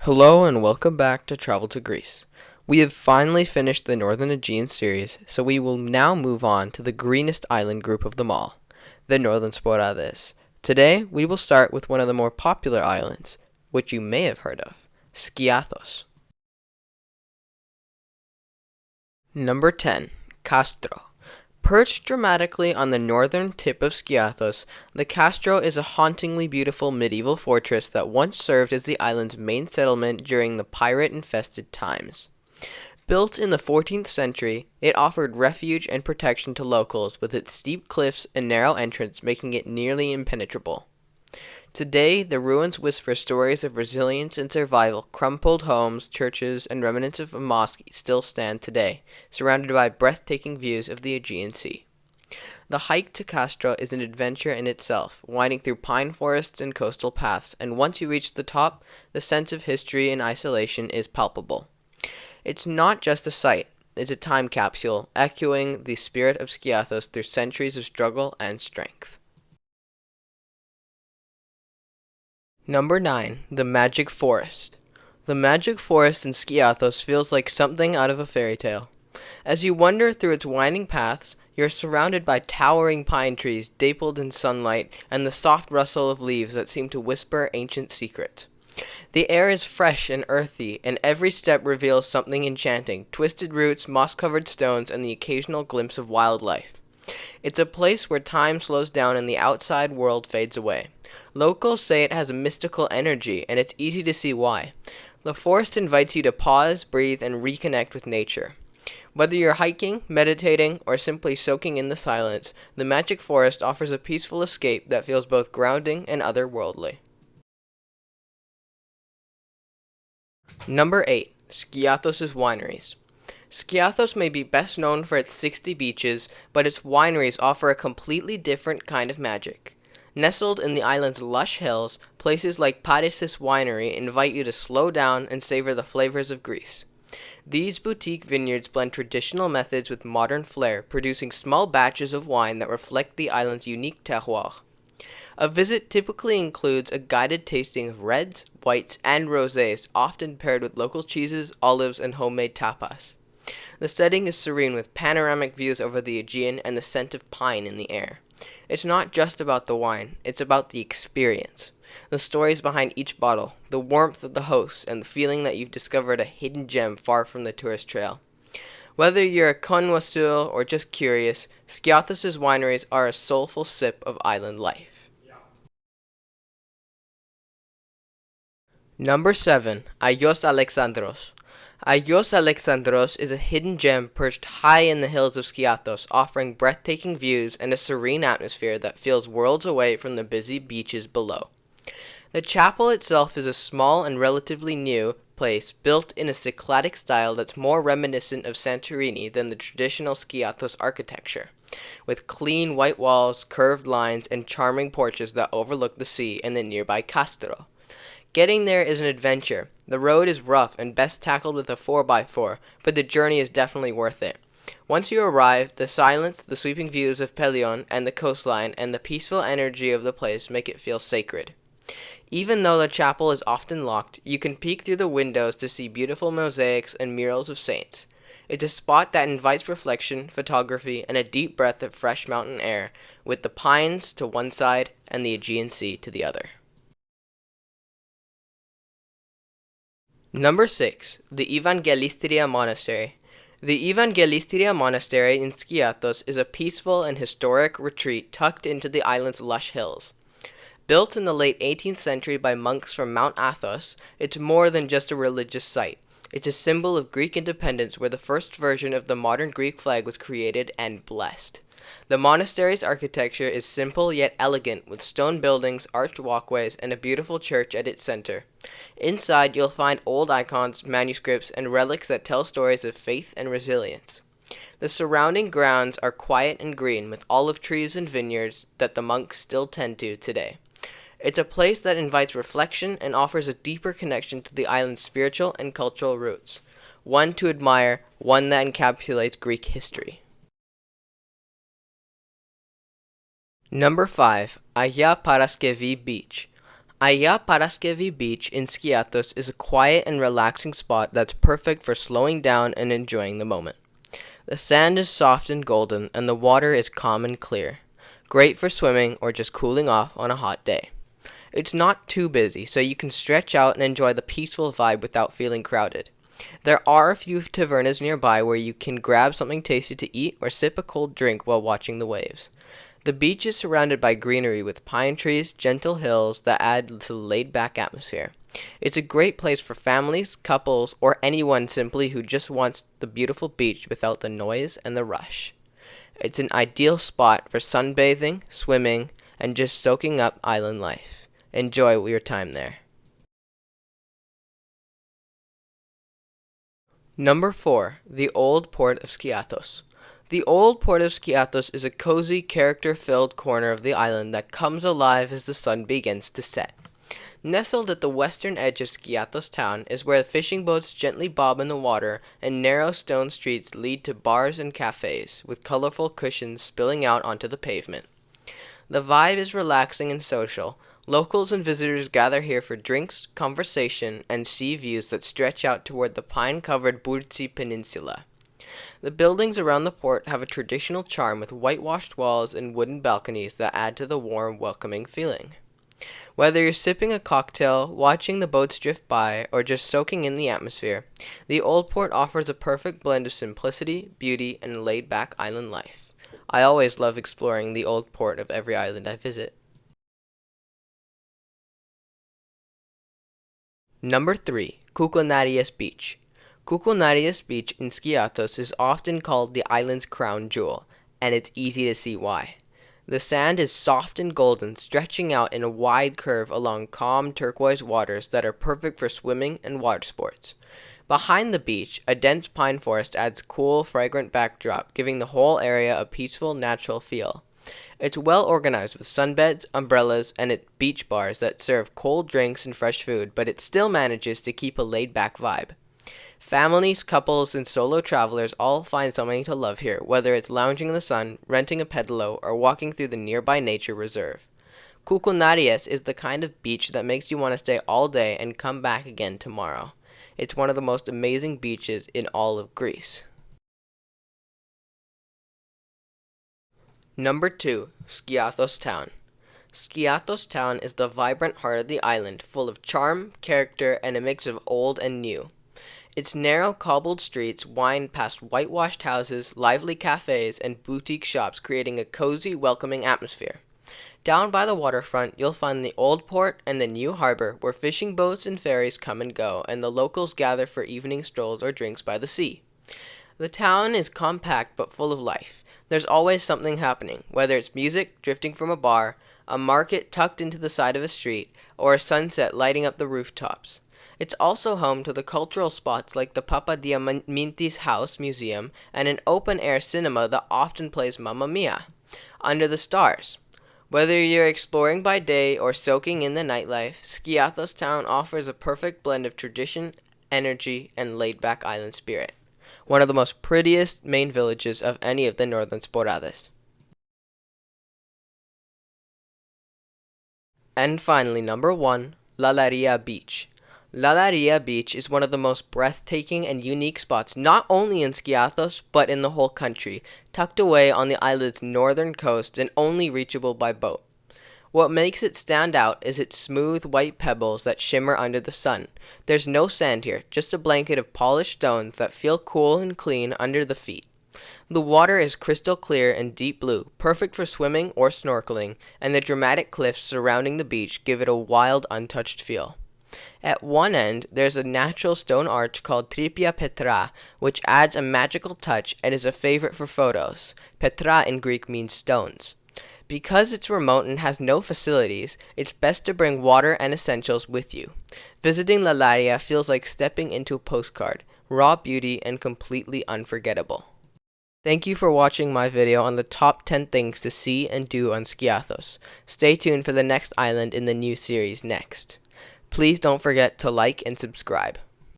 Hello and welcome back to Travel to Greece. We have finally finished the Northern Aegean series, so we will now move on to the greenest island group of them all, the Northern Sporades. Today, we will start with one of the more popular islands, which you may have heard of, Skiathos. Number 10. Kastro. Perched dramatically on the northern tip of Skiathos, the Kastro is a hauntingly beautiful medieval fortress that once served as the island's main settlement during the pirate-infested times. Built in the 14th century, it offered refuge and protection to locals with its steep cliffs and narrow entrance making it nearly impenetrable. Today, the ruins whisper stories of resilience and survival. Crumpled homes, churches, and remnants of a mosque still stand today, surrounded by breathtaking views of the Aegean Sea. The hike to Kastro is an adventure in itself, winding through pine forests and coastal paths, and once you reach the top, the sense of history and isolation is palpable. It's not just a sight, it's a time capsule, echoing the spirit of Skiathos through centuries of struggle and strength. Number 9. The Magic Forest. The Magic Forest in Skiathos feels like something out of a fairy tale. As you wander through its winding paths, you're surrounded by towering pine trees dappled in sunlight and the soft rustle of leaves that seem to whisper ancient secrets. The air is fresh and earthy, and every step reveals something enchanting, twisted roots, moss-covered stones, and the occasional glimpse of wildlife. It's a place where time slows down and the outside world fades away. Locals say it has a mystical energy, and it's easy to see why. The forest invites you to pause, breathe, and reconnect with nature. Whether you're hiking, meditating, or simply soaking in the silence, the Magic Forest offers a peaceful escape that feels both grounding and otherworldly. Number 8. Skiathos' Wineries. Skiathos may be best known for its 60 beaches, but its wineries offer a completely different kind of magic. Nestled in the island's lush hills, places like Paraskevi Winery invite you to slow down and savor the flavors of Greece. These boutique vineyards blend traditional methods with modern flair, producing small batches of wine that reflect the island's unique terroir. A visit typically includes a guided tasting of reds, whites, and rosés, often paired with local cheeses, olives, and homemade tapas. The setting is serene with panoramic views over the Aegean and the scent of pine in the air. It's not just about the wine, it's about the experience. The stories behind each bottle, the warmth of the hosts, and the feeling that you've discovered a hidden gem far from the tourist trail. Whether you're a connoisseur or just curious, Skiathos' wineries are a soulful sip of island life. Number 7. Agios Alexandros. Agios Alexandros is a hidden gem perched high in the hills of Skiathos, offering breathtaking views and a serene atmosphere that feels worlds away from the busy beaches below. The chapel itself is a small and relatively new place built in a Cycladic style that's more reminiscent of Santorini than the traditional Skiathos architecture, with clean white walls, curved lines, and charming porches that overlook the sea and the nearby Kastro. Getting there is an adventure. The road is rough and best tackled with a 4x4, but the journey is definitely worth it. Once you arrive, the silence, the sweeping views of Pelion and the coastline, and the peaceful energy of the place make it feel sacred. Even though the chapel is often locked, you can peek through the windows to see beautiful mosaics and murals of saints. It's a spot that invites reflection, photography, and a deep breath of fresh mountain air, with the pines to one side and the Aegean Sea to the other. Number 6. The Evangelistria Monastery. The Evangelistria Monastery in Skiathos is a peaceful and historic retreat tucked into the island's lush hills. Built in the late 18th century by monks from Mount Athos, it's more than just a religious site. It's a symbol of Greek independence where the first version of the modern Greek flag was created and blessed. The monastery's architecture is simple yet elegant, with stone buildings, arched walkways, and a beautiful church at its center. Inside, you'll find old icons, manuscripts, and relics that tell stories of faith and resilience. The surrounding grounds are quiet and green, with olive trees and vineyards that the monks still tend to today. It's a place that invites reflection and offers a deeper connection to the island's spiritual and cultural roots. One to admire, one that encapsulates Greek history. Number 5. Agia Paraskevi Beach. Agia Paraskevi Beach in Skiathos is a quiet and relaxing spot that's perfect for slowing down and enjoying the moment. The sand is soft and golden, and the water is calm and clear. Great for swimming or just cooling off on a hot day. It's not too busy, so you can stretch out and enjoy the peaceful vibe without feeling crowded. There are a few tavernas nearby where you can grab something tasty to eat or sip a cold drink while watching the waves. The beach is surrounded by greenery with pine trees, gentle hills that add to the laid-back atmosphere. It's a great place for families, couples, or anyone simply who just wants the beautiful beach without the noise and the rush. It's an ideal spot for sunbathing, swimming, and just soaking up island life. Enjoy your time there. Number 4. The Old Port of Skiathos. The Old Port of Skiathos is a cozy, character-filled corner of the island that comes alive as the sun begins to set. Nestled at the western edge of Skiathos Town is where fishing boats gently bob in the water and narrow stone streets lead to bars and cafes, with colorful cushions spilling out onto the pavement. The vibe is relaxing and social. Locals and visitors gather here for drinks, conversation, and sea views that stretch out toward the pine-covered Burtsi Peninsula. The buildings around the port have a traditional charm with whitewashed walls and wooden balconies that add to the warm, welcoming feeling. Whether you're sipping a cocktail, watching the boats drift by, or just soaking in the atmosphere, the Old Port offers a perfect blend of simplicity, beauty, and laid-back island life. I always love exploring the Old Port of every island I visit. Number 3. Koukounaries Beach. Koukounaries Beach in Skiathos is often called the island's crown jewel, and it's easy to see why. The sand is soft and golden, stretching out in a wide curve along calm turquoise waters that are perfect for swimming and water sports. Behind the beach, a dense pine forest adds cool, fragrant backdrop, giving the whole area a peaceful, natural feel. It's well organized with sunbeds, umbrellas, and beach bars that serve cold drinks and fresh food, but it still manages to keep a laid-back vibe. Families, couples, and solo travelers all find something to love here, whether it's lounging in the sun, renting a pedalo, or walking through the nearby nature reserve. Koukounaries is the kind of beach that makes you want to stay all day and come back again tomorrow. It's one of the most amazing beaches in all of Greece. Number 2. Skiathos Town. Skiathos Town is the vibrant heart of the island, full of charm, character, and a mix of old and new. Its narrow cobbled streets wind past whitewashed houses, lively cafes, and boutique shops, creating a cozy, welcoming atmosphere. Down by the waterfront, you'll find the Old Port and the New Harbor, where fishing boats and ferries come and go, and the locals gather for evening strolls or drinks by the sea. The town is compact but full of life. There's always something happening, whether it's music drifting from a bar, a market tucked into the side of a street, or a sunset lighting up the rooftops. It's also home to the cultural spots like the Papadiamantis House Museum and an open-air cinema that often plays Mamma Mia! Under the stars. Whether you're exploring by day or soaking in the nightlife, Skiathos Town offers a perfect blend of tradition, energy, and laid-back island spirit. One of the most prettiest main villages of any of the northern sporades. And finally, number 1, Lalaria Beach. Lalaria Beach is one of the most breathtaking and unique spots not only in Skiathos, but in the whole country, tucked away on the island's northern coast and only reachable by boat. What makes it stand out is its smooth white pebbles that shimmer under the sun. There's no sand here, just a blanket of polished stones that feel cool and clean under the feet. The water is crystal clear and deep blue, perfect for swimming or snorkeling, and the dramatic cliffs surrounding the beach give it a wild, untouched feel. At one end, there's a natural stone arch called Tripia Petra, which adds a magical touch and is a favorite for photos. Petra in Greek means stones. Because it's remote and has no facilities, it's best to bring water and essentials with you. Visiting Lalaria feels like stepping into a postcard, raw beauty and completely unforgettable. Thank you for watching my video on the top 10 things to see and do on Skiathos. Stay tuned for the next island in the new series next. Please don't forget to like and subscribe.